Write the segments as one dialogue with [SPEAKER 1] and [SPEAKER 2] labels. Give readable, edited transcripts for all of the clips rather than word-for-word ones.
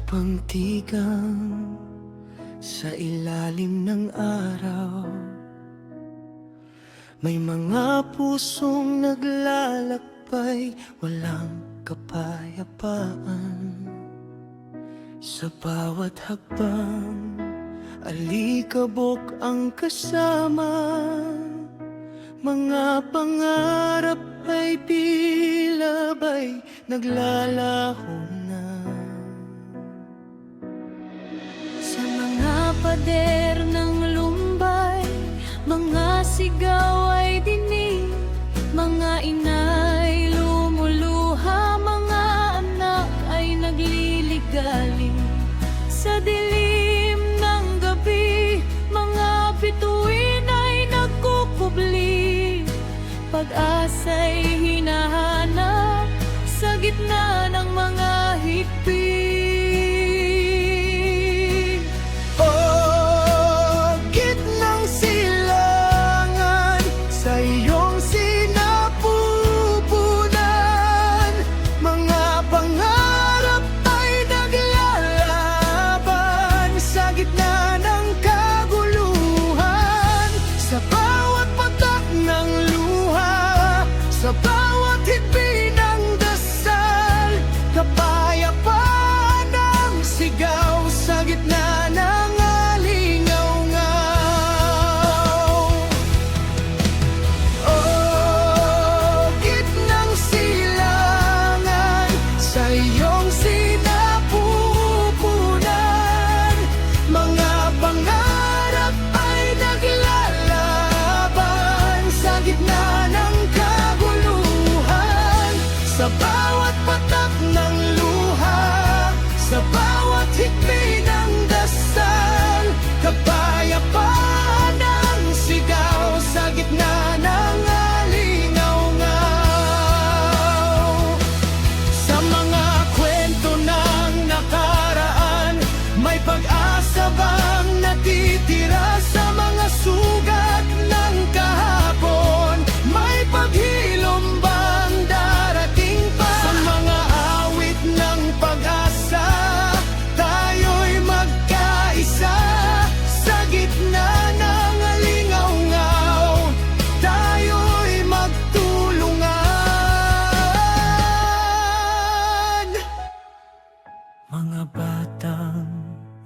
[SPEAKER 1] Pangtigang sa ilalim ng araw, may mga pusong naglalakbay, walang kapayapaan. Sa bawat hakbang, alikabok ang kasama. Mga pangarap ay tila ba'y naglalaho na.
[SPEAKER 2] Sa mga pader ng lumbay, mga sigaw ay dinig, mga inay lumuluha, mga anak ay nagliligalig. Sa dilim ng gabi, mga bituin ay nagkukubli, pag-asa'y hinahanap sa gitna ng mga higpit.
[SPEAKER 1] Sa bawat higpi ng dasal, kapayapaan ang sigaw sa gitna ng alingaw-ngaw. Oh, gitnang silangan, sa iyong sinapupunan, mga pangarap ay naglalaban sa gitna ng sa bawat patak ng luha, sa bawat higpi ng dasal, kapayapaan ang sigaw sa gitna ng alingaw-ngaw. Sa mga kwento ng nakaraan, may pag-asa bang natitira sa mga sugat ng kahapon? May paghilom bang darating pa? Sa mga awit ng pag-asa, tayo'y magkaisa. Sa gitna ng alingaw-ngaw, tayo'y magtulungan. Mga batang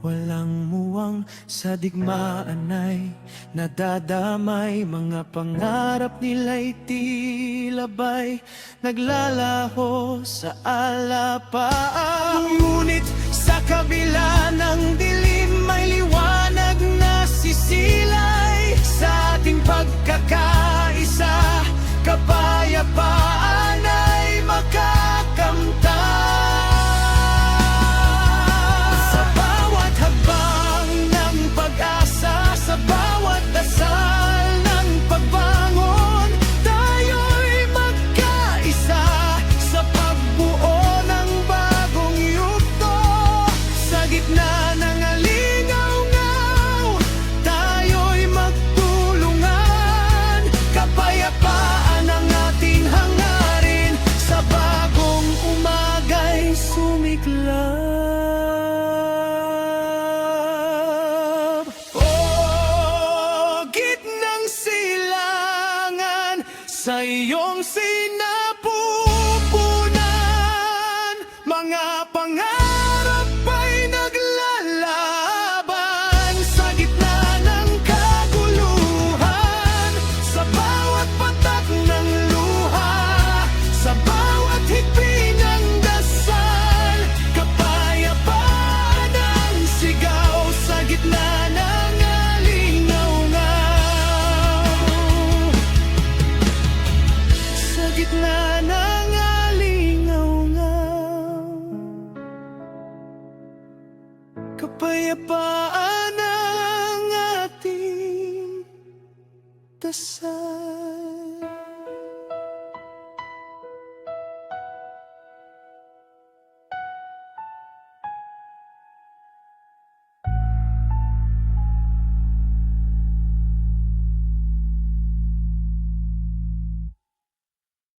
[SPEAKER 1] walang muwang sa digmaan ay nadadamay, mga pangarap nila'y tila ba'y naglalaho sa alapaan. Ngunit sa kabila ng dilim, may liwanag na sisilay sa ating pagkakaisa, kapayapaan ay makakamtan. Sa bawat dasal ng pagbangon, tayo'y magkaisa sa pagbuo ng bagong yugto. Sa gitna ng alingaw-ngaw, tayo'y magtulungan. Kapayapaan ang ating hangarin, sa bagong umaga'y sumiklab. Sa iyong sinapupunan, mga pangarap ay naglalaban sa gitna ng kaguluhan. Sa bawat patak ng luha, sa bawat higpi ng dasal, kapayapaan ang sigaw sa gitna ng gitna ng alingaw-ngaw. Kapayapaan ang ating dasal.